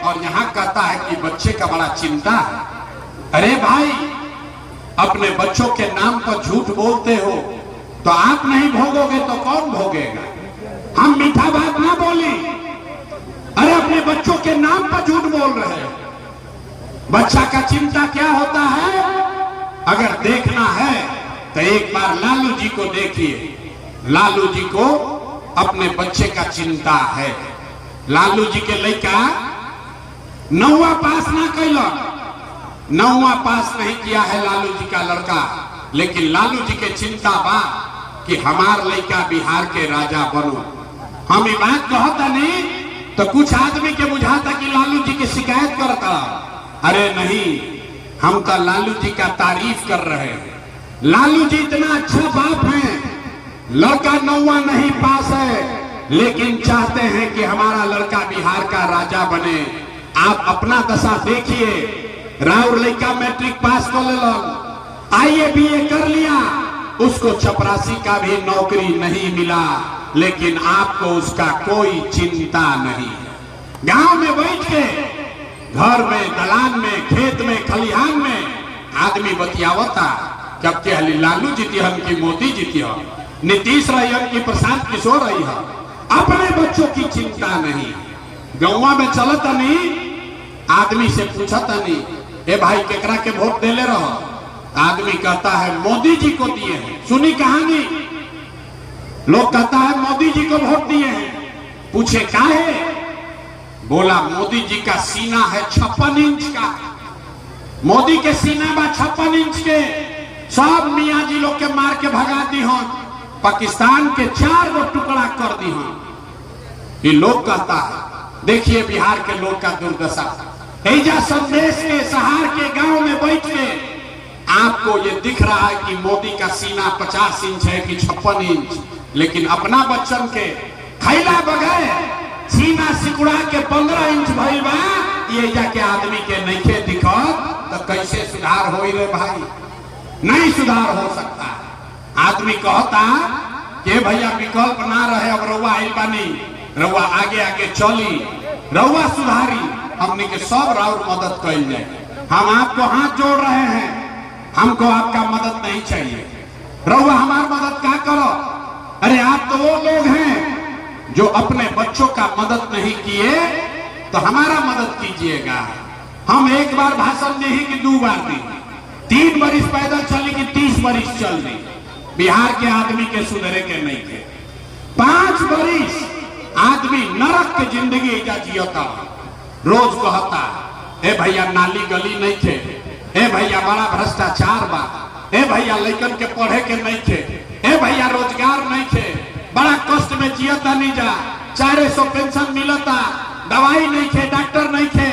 और यहाँ कहता है कि बच्चे का बड़ा चिंता है। अरे भाई, अपने बच्चों के नाम पर झूठ बोलते हो तो आप नहीं भोगोगे तो कौन भोगेगा? हम मीठा बात ना बोली, अरे अपने बच्चों के नाम पर झूठ बोल रहे हो। बच्चा का चिंता क्या होता है? अगर देखना है तो एक बार लालू जी को देखिए। लालू जी को अपने बच्चे का चिंता है। लालू जी के लड़का 9वां पास ना कैलक, 9वां पास नहीं किया है लालू जी का लड़का, लेकिन लालू जी के चिंता बा कि हमार लड़का बिहार के राजा बनो। हम ये बात कहता नहीं तो कुछ आदमी के बुझाता कि लालू जी की शिकायत करता। अरे नहीं, हम तो लालू जी का तारीफ कर रहे हैं। लालू जी इतना अच्छा बाप है, लड़का 9वां नहीं पास है लेकिन चाहते हैं कि हमारा लड़का बिहार का राजा बने। आप अपना दशा देखिए, राउर लड़का मैट्रिक पास कर लेलन, आईए बीए कर लिया, उसको चपरासी का भी नौकरी नहीं मिला, लेकिन आपको उसका कोई चिंता नहीं है। गांव में बैठ के घर में, दलान में, खेत में, खलिहान में आदमी बतियावता कब के हली लालू जीती हम की मोदी जीती हम, नीतीश रही हम की प्रशांत किशोर रही हम। अपने बच्चों की चिंता नहीं। गौवा में चलता नहीं, आदमी से पूछता नहीं, ए भाई केकरा के वोट देले रहो? आदमी कहता है मोदी जी को दिए हैं। सुनी कहानी, लोग कहता है मोदी जी को वोट दिए हैं। पूछे काहे? बोला मोदी जी का सीना है 56 इंच का। मोदी के सीना बा 56 इंच के। सब मियाँ जी लोग के मार के भगा दी हो, पाकिस्तान के 4 गो टुकड़ा कर दी हो। ये लोग कहता है, देखिए बिहार के लोग का दुर्दशा। ऐजा संदेश के सहार के गांव में बैठ के आपको ये दिख रहा है कि मोदी का सीना 50 इंच है कि 56 इंच, लेकिन अपना बच्चन के खैला बगैर सीना सिकुड़ा के 15 इंच भइल बा। ये जाके आदमी के नइखे दिखत तो कैसे सुधार होई रे भाई? नहीं सुधार हो सकता। आदमी कहता कि भैया विकल्प ना रहे, अब रउआ आइल बानी, रउआ आगे आगे चली, रउआ सुधारी, हमने के सब राउर मदद कइल जाए। हम आपको हाथ जोड़ रहे हैं, हमको आपका मदद नहीं चाहिए, रउआ हमार मदद क्या करो? अरे आप तो वो लोग हैं जो अपने बच्चों का मदद नहीं किए तो हमारा मदद कीजिएगा। हम एक बार भाषण नहीं कि 2 बार दी, 3 बरिस पैदल चली कि 30 बरिस चल दी। बिहार के आदमी के सुधरे के नहीं थे। 5 बरिस आदमी नरक के जिंदगी एजा जियता। रोज कहता ए भैया नाली गली नहीं थे, ए भैया बड़ा भ्रष्टाचार बा, ए भैया लड़कन के पढ़े के नहीं थे, ए भैया रोजगार नहीं थे, बड़ा कष्ट में जियता नहीं जा, 400 पेंशन मिलता, दवाई नहीं थे, डॉक्टर नहीं थे,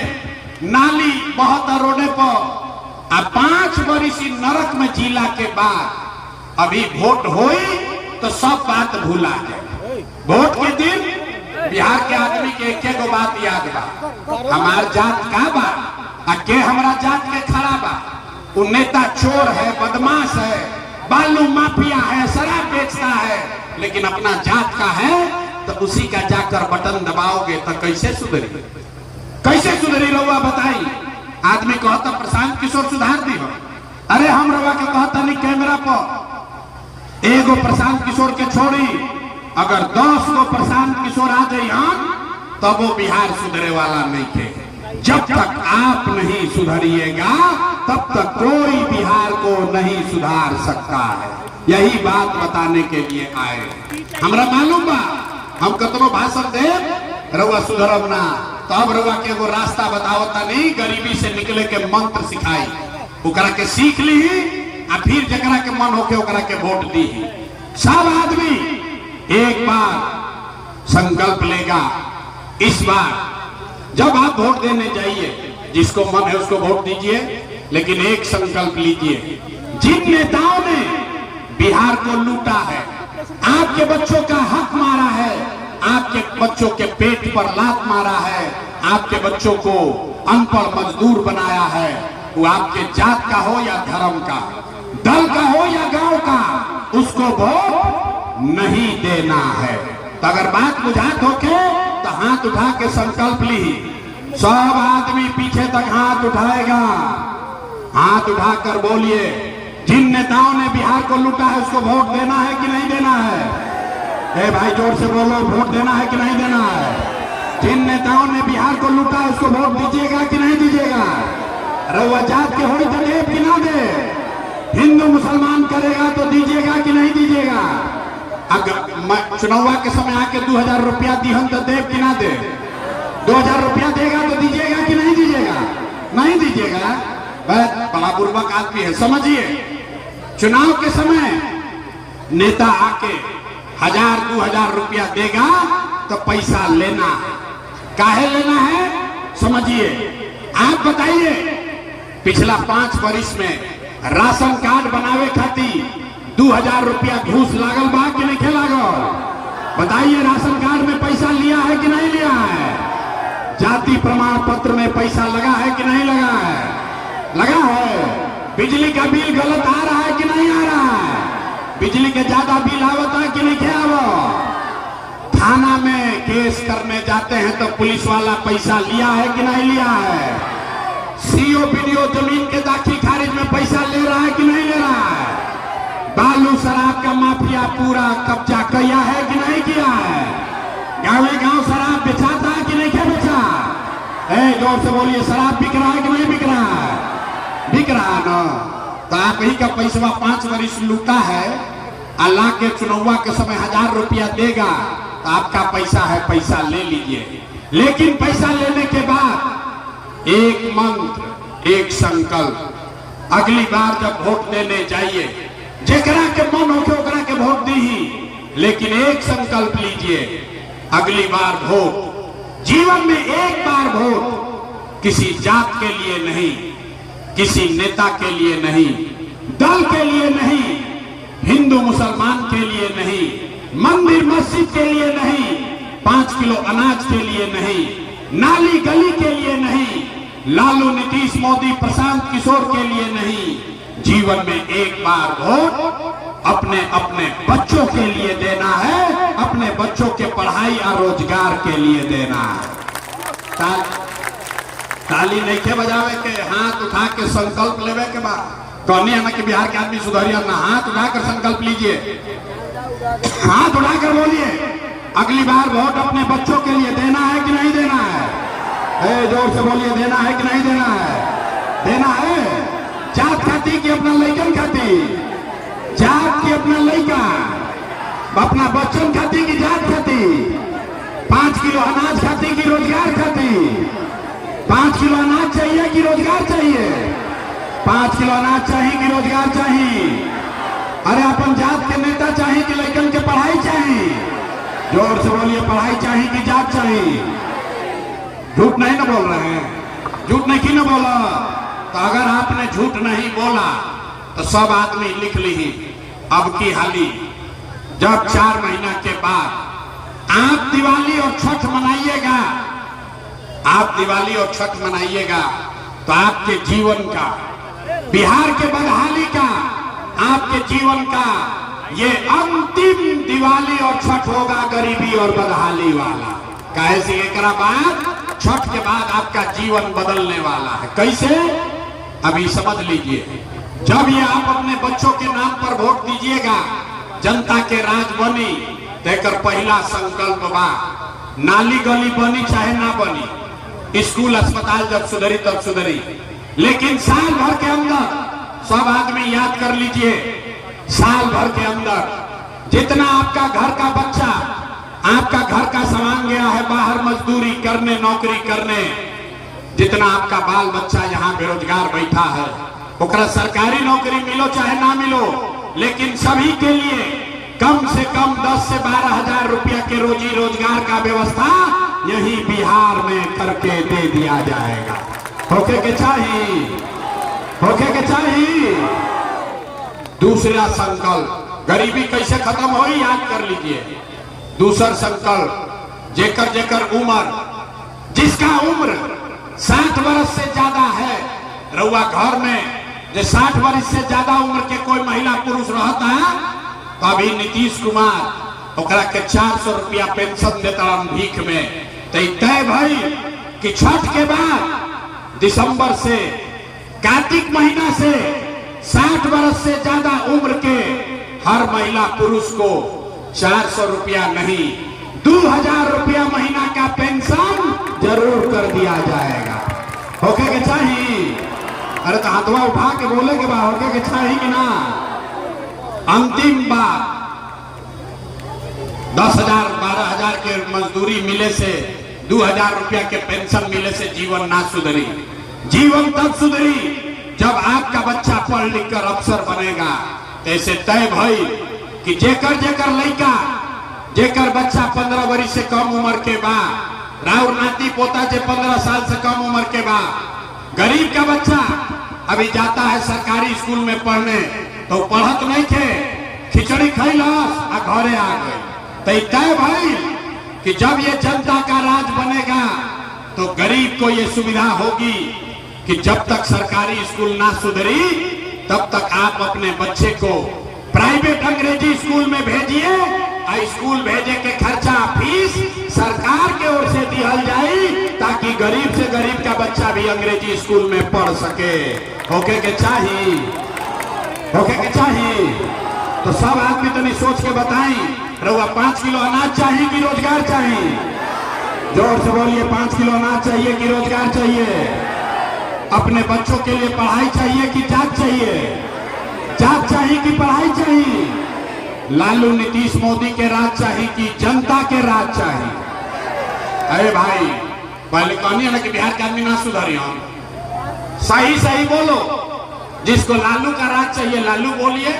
नाली बहुत रोडे पर। अब 5 बरिस नरक में जिला के बाद अभी वोट होई तो सब बात भूला है। वोट के दिन बिहार के आदमी के एक गो बात याद बा, हमार जात का बा, के हमारा जात के खड़ा बा। वो नेता चोर है, बदमाश है, बालू माफिया है, शराब बेचता है, लेकिन अपना जात का है तो उसी का जाकर बटन दबाओगे तो कैसे सुधरी? कैसे सुधरी रउआ बताई? आदमी कहता प्रशांत किशोर सुधार दी हो। अरे हम रउआ के कहता नहीं कैमरा पर एगो प्रशांत किशोर के छोड़ी, अगर 10 गो प्रशांत किशोर आ जाए तब वो बिहार सुधरे वाला नहीं थे। जब तक आप नहीं सुधरिएगा तब तक कोई बिहार को नहीं सुधार सकता है। यही बात बताने के लिए आए। हमरा मालूम बा हम कतनो भाषण दे रउआ सुधरब ना, तब रउआ के वो रास्ता बतावता नहीं, गरीबी से निकले के मंत्र सिखाई, ओकरा के सीख ली आ फिर जकरा के मन होके ओकरा के वोट दी। सब आदमी एक बार संकल्प लेगा, इस बार जब आप वोट देने जाइए जिसको मन है उसको वोट दीजिए, लेकिन एक संकल्प लीजिए, जिन नेताओं ने बिहार को लूटा है, आपके बच्चों का हक मारा है, आपके बच्चों के पेट पर लात मारा है, आपके बच्चों को अनपढ़ मजदूर बनाया है, वो आपके जात का हो या धर्म का, दल का हो या गांव का, उसको वोट नहीं देना है। तो अगर बात बुझात होके तो हाथ उठा के संकल्प ली, सब आदमी पीछे तक हाथ उठाएगा। हाथ उठाकर बोलिए, जिन नेताओं ने बिहार को लूटा है उसको वोट देना है कि नहीं देना है? ए भाई जोर से बोलो, वोट देना है कि नहीं देना है? जिन नेताओं ने बिहार को लूटा है उसको वोट दीजिएगा कि नहीं दीजिएगा? रउआ जात के होई तो देव कि ना दे? हिंदू मुसलमान करेगा तो दीजिएगा कि नहीं दीजिएगा? अगर चुनाव के समय आके 2000 रुपया दिहन तो देव कि ना दे? 2000 रुपया देगा तो दीजिएगा कि नहीं दीजिएगा? नहीं दीजिएगा। बड़ा पूर्वक आदमी है, समझिए। चुनाव के समय नेता आके 1000-2000 रुपया देगा तो पैसा लेना है। काहे लेना है समझिए। आप बताइए, पिछला 5 वर्ष में राशन कार्ड बनावे खातिर 2000 रुपया घूस लागल बा कि नहीं लागल? बताइए, राशन कार्ड में पैसा लिया है कि नहीं लिया है? जाति प्रमाण पत्र में पैसा लगा है कि नहीं लगा है? लगा है। बिजली का बिल गलत आ रहा है कि नहीं आ रहा है? बिजली के ज्यादा बिल आवता है कि नहीं क्या आवता? थाना में केस करने जाते हैं तो पुलिस वाला पैसा लिया है कि नहीं लिया है? सीओ बीडीओ जमीन के दाखिल खारिज में पैसा ले रहा है कि नहीं ले रहा है? बालू शराब का माफिया पूरा कब्जा किया है कि नहीं किया है? गाँव शराब बेचाता है कि नहीं क्या बेचा? जोर से बोलिए, शराब बिक रहा है कि नहीं बिक रहा है? बिक रहा ना। तो आप ही का पैसा 5 वर्ष लूटा है, अल्लाह के चुनाव के समय 1000 रुपया देगा तो आपका पैसा है, पैसा ले लीजिए। लेकिन पैसा लेने के बाद एक मंत्र, एक संकल्प, अगली बार जब वोट देने जाइए, जेकरा के मन हो के ओकरा के वोट दी ही, लेकिन एक संकल्प लीजिए, अगली बार वोट जीवन में एक बार वोट किसी जात के लिए नहीं, किसी नेता के लिए नहीं, दल के लिए नहीं, हिंदू मुसलमान के लिए नहीं, मंदिर मस्जिद के लिए नहीं, 5 किलो अनाज के लिए नहीं, नाली गली के लिए नहीं, लालू नीतीश मोदी प्रशांत किशोर के लिए नहीं, जीवन में एक बार वोट अपने अपने बच्चों के लिए देना है, अपने बच्चों के पढ़ाई और रोजगार के लिए देना है। ताली नहीं के बजावे के, हाथ उठा के संकल्प लेवे के बाद कहनी है ना कि बिहार के आदमी सुधरिया ना। हाथ उठाकर संकल्प लीजिए, हाथ उठाकर बोलिए, अगली बार वोट अपने बच्चों के लिए देना है कि नहीं देना है? जोर से बोलिए, देना है कि नहीं देना है? देना है। जात खाती कि अपना लइकन खाती? जात की अपना लइका, अपना बच्चन खाती कि जात खाती? 5 किलो अनाज खाती कि रोजगार खाती? 5 किलो अनाज चाहिए कि रोजगार चाहिए? 5 किलो अनाज चाहिए कि रोजगार चाहिए? अरे अपन जात के नेता चाहिए कि लइकन के पढ़ाई चाहिए? जोर से बोलिए, पढ़ाई चाहिए कि जात चाहिए? झूठ नहीं ना बोल रहे हैं? झूठ नहीं क्यों ना बोला? तो अगर आपने झूठ नहीं बोला तो सब आदमी लिख ली, अब की हाली जब 4 महीना के बाद आप दिवाली और छठ मनाइएगा, आप दिवाली और छठ मनाइएगा तो आपके जीवन का, बिहार के बदहाली का, आपके जीवन का ये अंतिम दिवाली और छठ होगा, गरीबी और बदहाली वाला। कैसे? एक बाद छठ के बाद आपका जीवन बदलने वाला है। कैसे? अभी समझ लीजिए। जब ये आप अपने बच्चों के नाम पर वोट दीजिएगा, जनता के राज बनी, तेकर पहला संकल्प बा, नाली गली बनी चाहे ना बनी, स्कूल अस्पताल जब सुधरी तब सुधरी, लेकिन साल भर के अंदर सब आदमी याद कर लीजिए, साल भर के अंदर जितना आपका घर का बच्चा, आपका घर का सामान गया है बाहर मजदूरी करने, नौकरी करने, जितना आपका बाल बच्चा यहाँ बेरोजगार बैठा है, ओकरा सरकारी नौकरी मिलो चाहे ना मिलो, लेकिन सभी के लिए कम से कम 10 से 12 हजार रुपया के रोजी रोजगार का व्यवस्था यही बिहार में करके दे दिया जाएगा। होके के चाहिए, होके के चाहिए। दूसरा संकल्प, गरीबी कैसे खत्म हो याद कर लीजिए। दूसरा संकल्प, जेकर जेकर उम्र, जिसका उम्र 60 वर्ष से ज्यादा है, रउआ घर में जो 60 वर्ष से ज्यादा उम्र के कोई महिला पुरुष रहता है तो अभी नीतीश कुमार ओकरा के 400 रुपया पेंशन देता भीख में, तो तय भाई कि छठ के बाद दिसंबर से कार्तिक महीना से 60 वर्ष से ज्यादा उम्र के हर महिला पुरुष को 400 रुपया नहीं 2000 रुपया महीना का पेंशन जरूर कर दिया जाएगा। होके के चाहिए? अरे तो हाथवा उठा के बोले के बाद होके के चाहिए कि ना? अंतिम बात 10,000 12,000 के मजदूरी मिले से 2000 रुपया के पेंशन मिले से जीवन ना सुधरी। जीवन तब सुधरी जब आपका बच्चा पढ़ लिख कर अफसर बनेगा। ऐसे तय भई कि जेकर जेकर लड़का जेकर बच्चा 15 वर्ष से कम उम्र के बाद राउर नाती पोता जे 15 साल से कम उम्र के बाद गरीब का बच्चा अभी जाता है सरकारी स्कूल में पढ़ने तो पढ़त नहीं थे, खिचड़ी खैलस आ घरे आ गए। तो तय भाई कि जब ये जनता का राज बनेगा तो गरीब को ये सुविधा होगी कि जब तक सरकारी स्कूल ना सुधरी तब तक आप अपने बच्चे को प्राइवेट अंग्रेजी स्कूल में भेजिए। स्कूल भेजे के खर्चा फीस सरकार के ओर से दिया जाए ताकि गरीब से गरीब का बच्चा भी अंग्रेजी स्कूल में पढ़ सके। होके के चाहिए? होके के चाहिए? तो सब आदमी तो नहीं सोच के बताएं, रउआ 5 किलो अनाज चाहिए कि रोजगार चाहिए? जोर से बोलिए, 5 किलो अनाज चाहिए कि रोजगार चाहिए? अपने बच्चों के लिए पढ़ाई चाहिए कि जात चाहिए? जात चाहिए कि पढ़ाई चाहिए? लालू नीतीश मोदी के राज चाहिए कि जनता के राज चाहिए? अरे भाई पहले कहनी है ना कि बिहार के आदमी ना सुधरी। हम सही सही बोलो। जिसको लालू का राज चाहिए लालू बोलिए,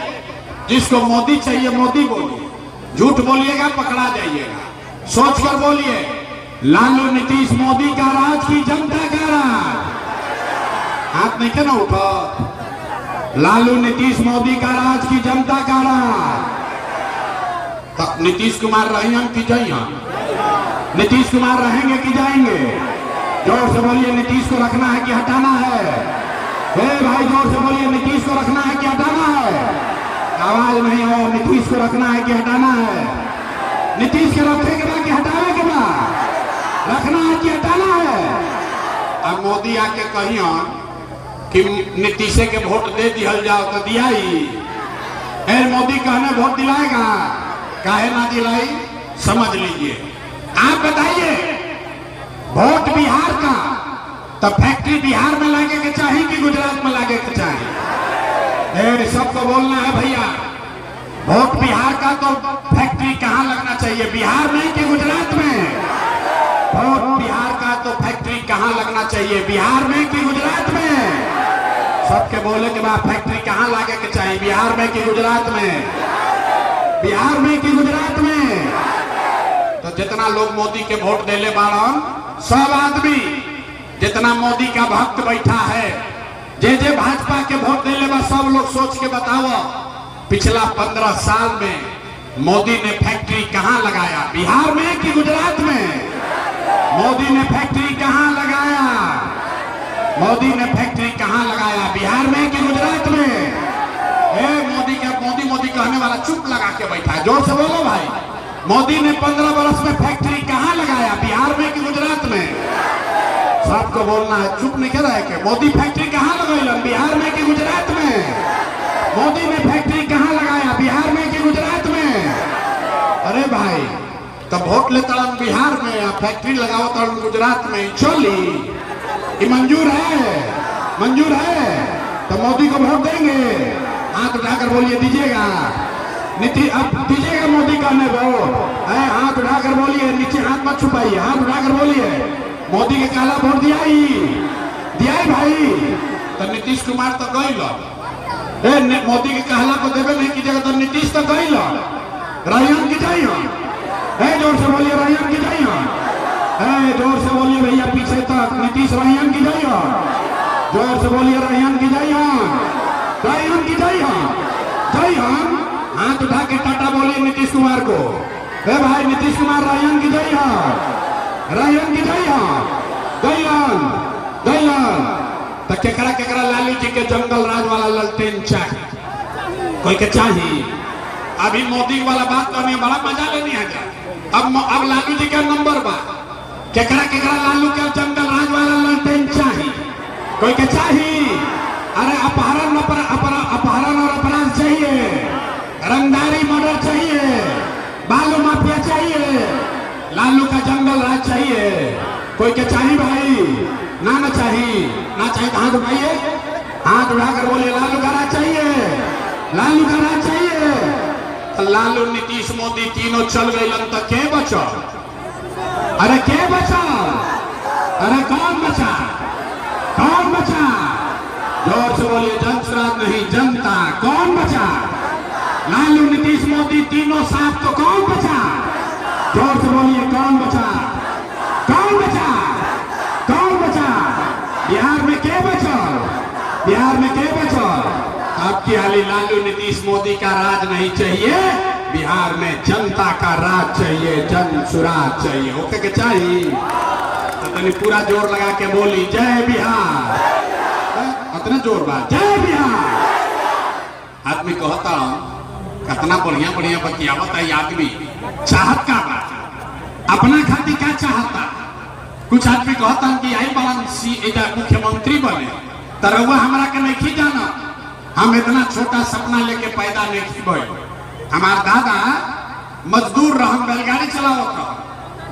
जिसको मोदी चाहिए मोदी बोलिए। झूठ बोलिएगा पकड़ा जाइएगा। सोच कर बोलिए, लालू नीतीश मोदी का राज की जनता का राज? हाथ नहीं क्या ना उठा। लालू नीतीश मोदी का राज की जनता का राज? तो नीतीश कुमार रहेंगे कि जाइए? नीतीश कुमार रहेंगे कि जाएंगे? जोर से बोलिए, नीतीश को रखना है कि हटाना है? भाई जोर से बोलिए, नीतीश को रखना है कि हटाना है? आवाज नहीं है। नीतीश को रखना है कि हटाना है? नीतीश के रखे के बाद कि हटावे के बाद? रखना है कि हटाना है? अब मोदी आके कहिए कि नीतीश के वोट दे दिया जाओ तो दिया ही। मोदी कहने वोट दिलाएगा, काहे ना दिलाई? समझ लीजिए। आप बताइए, वोट बिहार का तो फैक्ट्री बिहार में लागे के चाहिए कि गुजरात में लागे के चाहिए? सबको बोलना है भैया, वोट बिहार का तो फैक्ट्री कहाँ लगना चाहिए, बिहार में कि गुजरात में? वोट बिहार का तो फैक्ट्री कहाँ लगना चाहिए, बिहार में कि गुजरात में? सबके बोले के बाद फैक्ट्री कहाँ लागे के चाहिए, बिहार में कि गुजरात में? बिहार में कि गुजरात में? तो जितना लोग मोदी के वोट देले बाड़न, सब आदमी जितना मोदी का भक्त बैठा है, जे भाजपा के वोट देले बा, सब लोग सोच के बताओ पिछला 15 साल में मोदी ने फैक्ट्री कहाँ लगाया, बिहार में कि गुजरात में? मोदी ने फैक्ट्री कहाँ लगाया? मोदी ने फैक्ट्री कहाँ लगाया, बिहार में कि गुजरात में? मोदी कहने वाला चुप लगा के बैठा है। जोर से बोलो भाई, मोदी ने 15 वर्ष में फैक्ट्री कहाँ लगाया, बिहार में कि गुजरात में? सबको बोलना है, चुप नहीं कर रहा है कि मोदी फैक्ट्री कहाँ लगाया, बिहार में कि गुजरात में? मोदी ने फैक्ट्री कहाँ लगाया, बिहार में कि गुजरात में? अरे भाई तब वोट लेता बिहार में या फैक्ट्री लगाओ तो गुजरात में चली? ये मंजूर है? मंजूर है तो मोदी को वोट देंगे? हाथ उठाकर बोलिए दीजिएगा। नीतीश अब दीजिएगा मोदी कहने वोट? हाथ उठाकर बोलिए, नीचे हाथ मत छुपाइए, हाथ उठाकर बोलिए मोदी के काला वोट दिया ही भाई। तो नीतीश कुमार तो गई मोदी के कहला को देवे नहीं कीजिएगा तो नीतीश तो गई रैयन की जाइए। जोर से बोलिए, रैयन की जाइए। जोर से बोलिए भैया, पीछे तक नीतीश रैयन की जाइए। जोर से बोलिए, रैयन की जाइए, रैयन की जाइए, जाइए। हाथ उठा के टाटा बोलिए नीतीश कुमार को। भाई नीतीश कुमार रैयन की जाइए, रैयन की जाइए, गैलन गैलन। तो केकरा लालू जी के जंगल राज वाला ललटेन चाहिए? कोई के चाहिए? अभी मोदी वाला बात करने बड़ा मजा लेनी है। अब लालू जी का नंबर बा केकरा केकरा लालू के जंगल राज वाला ललटेन चाहिए, कोई के चाहिए। अरे अपहरण और अपराध चाहिए, रंगदारी मर्डर चाहिए, बालू माफिया चाहिए, लालू का जंगल राज चाहिए, कोई के चाहिए भाई? ना चाहिए, ना चाहिए तो हाथ उठाइए, हाथ उठाकर बोलिए लालू का राज चाहिए, लालू का राज चाहिए। तो लालू नीतीश मोदी तीनों चल गए तो के बचो? अरे के बचा? अरे कौन बचा? कौन बचा? जोर से बोलिए, जनसुराज नहीं जनता। कौन बचा? लालू नीतीश मोदी तीनों साथ तो कौन बचा? जोर से बोलिए, कौन बचा? कौन बचा? कौन बचा? बिहार में के बचा? बिहार में के बचा? आपकी हाली लालू नीतीश मोदी का राज नहीं चाहिए, बिहार में जनता का राज चाहिए, जन सुराज चाहिए। ओके के चाहिए तो तनी पूरा जोर लगा के बोली जय बिहार। इतना जोर बात, जय बिहार। आदमी कहता कितना बढ़िया बढ़िया बतियावत है आदमी, चाहत का बात अपना खातिर क्या चाहता। कुछ आदमी कहता कि आई बाला मुख्यमंत्री बने तरवा हमरा के नहीं जाना, हम इतना छोटा सपना लेके पैदा नहीं भइल। हमार दादा मजदूर रहन, बैलगाड़ी चलावत रहन,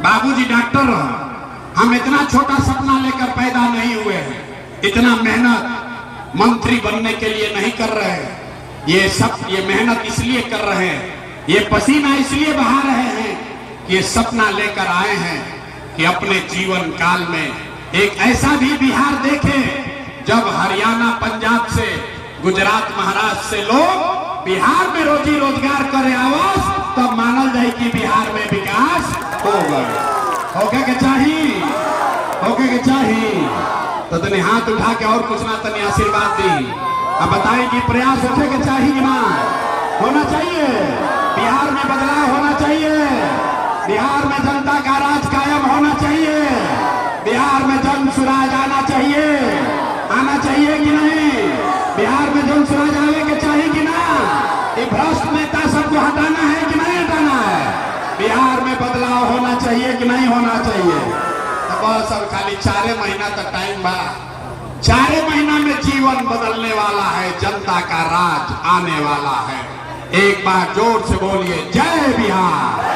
बाबूजी डॉक्टर रहन, हम इतना छोटा सपना लेकर पैदा नहीं हुए हैं। इतना मेहनत मंत्री बनने के लिए नहीं कर रहे हैं, ये मेहनत इसलिए कर रहे हैं, ये पसीना इसलिए बहा रहे हैं कि ये सपना लेकर आए हैं कि अपने जीवन काल में एक ऐसा भी बिहार देखें जब हरियाणा पंजाब से गुजरात महाराष्ट्र से लोग बिहार में रोजी रोजगार करे आवास, तब मानल जाए कि बिहार में विकास हो गए। होके के चाहिए, होके के चाहिए तो तनी हाथ उठा के और कुछ ना तनी आशीर्वाद दी। अब बताएं कि प्रयास होके के चाहिए ना होना चाहिए, बिहार में बदलाव होना चाहिए, बिहार में जनता का राज कायम होना चाहिए, बिहार में जन सुराज आना चाहिए, आना चाहिए कि नहीं? बिहार में जन सुराज आने के चाहिए कि ना? ये भ्रष्ट नेता सबको हटाना है कि नहीं हटाना है? बिहार में बदलाव होना चाहिए कि नहीं होना चाहिए? तो बस अब खाली 4 महीना तक टाइम बा, 4 महीना में जीवन बदलने वाला है, जनता का राज आने वाला है। एक बार जोर से बोलिए जय बिहार।